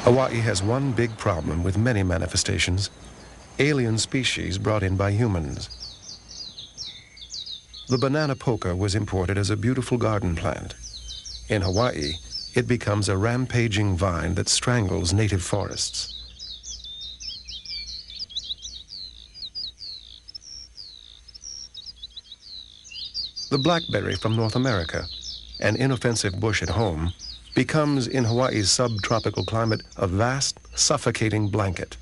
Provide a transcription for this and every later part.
Hawaii has one big problem with many manifestations: alien species brought in by humans. The banana poka was imported as a beautiful garden plant. In Hawaii, it becomes a rampaging vine that strangles native forests. The blackberry from North America, an inoffensive bush at home, becomes, in Hawaii's subtropical climate, a vast, suffocating blanket.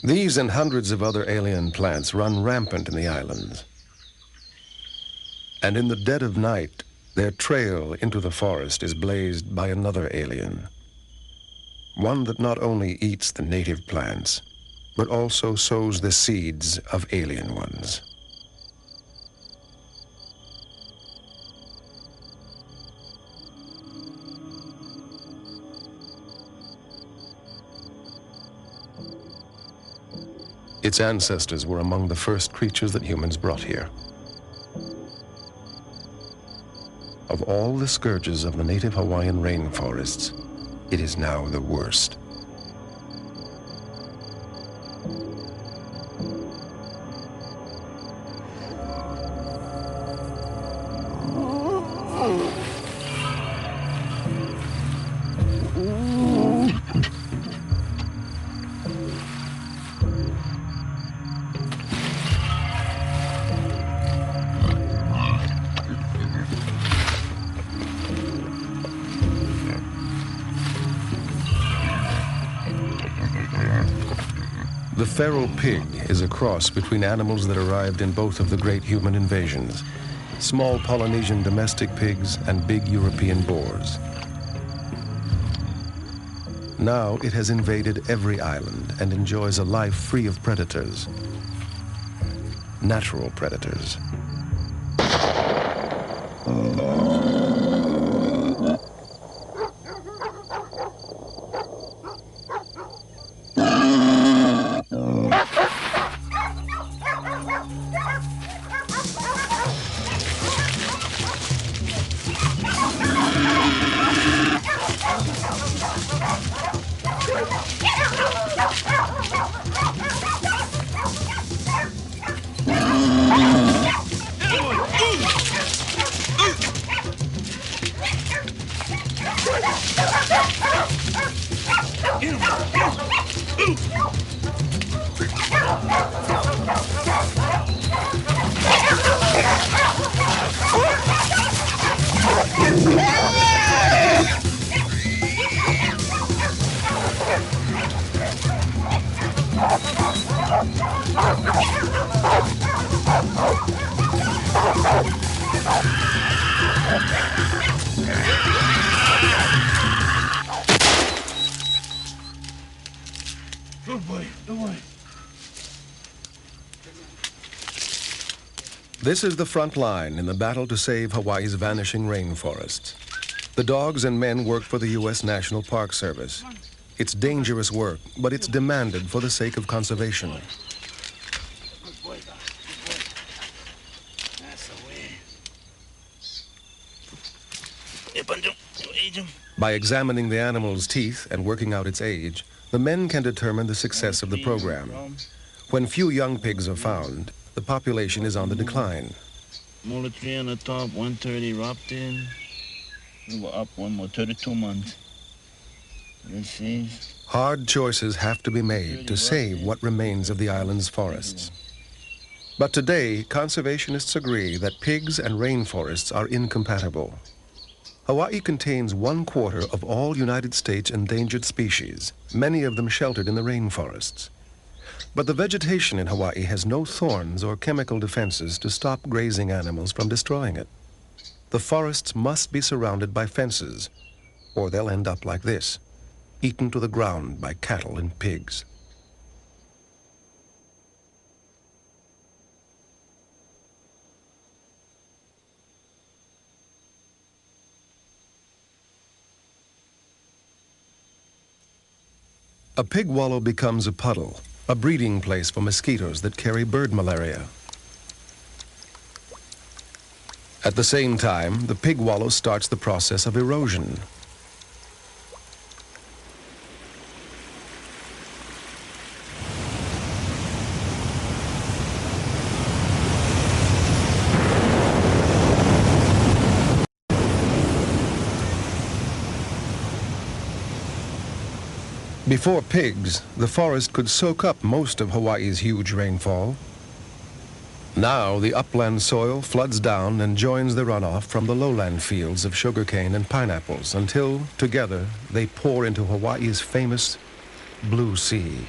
These and hundreds of other alien plants run rampant in the islands. And in the dead of night, their trail into the forest is blazed by another alien. One that not only eats the native plants, but also sows the seeds of alien ones. Its ancestors were among the first creatures that humans brought here. Of all the scourges of the native Hawaiian rainforests, it is now the worst. The feral pig is a cross between animals that arrived in both of the great human invasions: small Polynesian domestic pigs and big European boars. Now it has invaded every island and enjoys a life free of predators, natural predators. This is the front line in the battle to save Hawaii's vanishing rainforests. The dogs and men work for the U.S. National Park Service. It's dangerous work, but it's demanded for the sake of conservation. By examining the animal's teeth and working out its age, the men can determine the success of the program. When few young pigs are found, the population is on the decline. Molar 3 on the top, 130 wrapped in. We were up one more, 32 months. Let's see. Hard choices have to be made to save what remains of the island's forests. But today, conservationists agree that pigs and rainforests are incompatible. Hawaii contains 1/4 of all United States endangered species, many of them sheltered in the rainforests. But the vegetation in Hawaii has no thorns or chemical defenses to stop grazing animals from destroying it. The forests must be surrounded by fences, or they'll end up like this, eaten to the ground by cattle and pigs. A pig wallow becomes a puddle, a breeding place for mosquitoes that carry bird malaria. At the same time, the pig wallow starts the process of erosion. Before pigs, the forest could soak up most of Hawaii's huge rainfall. Now the upland soil floods down and joins the runoff from the lowland fields of sugarcane and pineapples until, together, they pour into Hawaii's famous Blue Sea.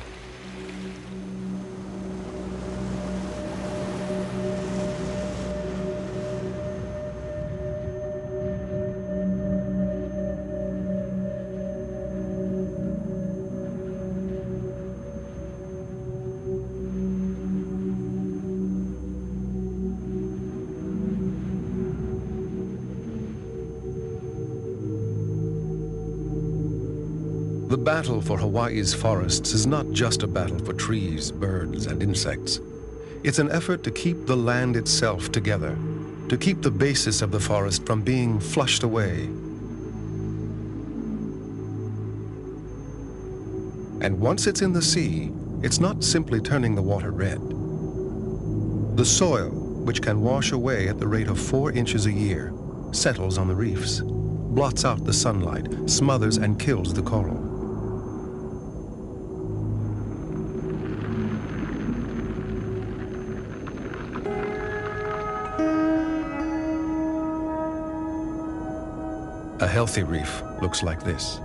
The battle for Hawaii's forests is not just a battle for trees, birds, and insects. It's an effort to keep the land itself together, to keep the basis of the forest from being flushed away. And once it's in the sea, it's not simply turning the water red. The soil, which can wash away at the rate of 4 inches a year, settles on the reefs, blots out the sunlight, smothers and kills the coral. A healthy reef looks like this.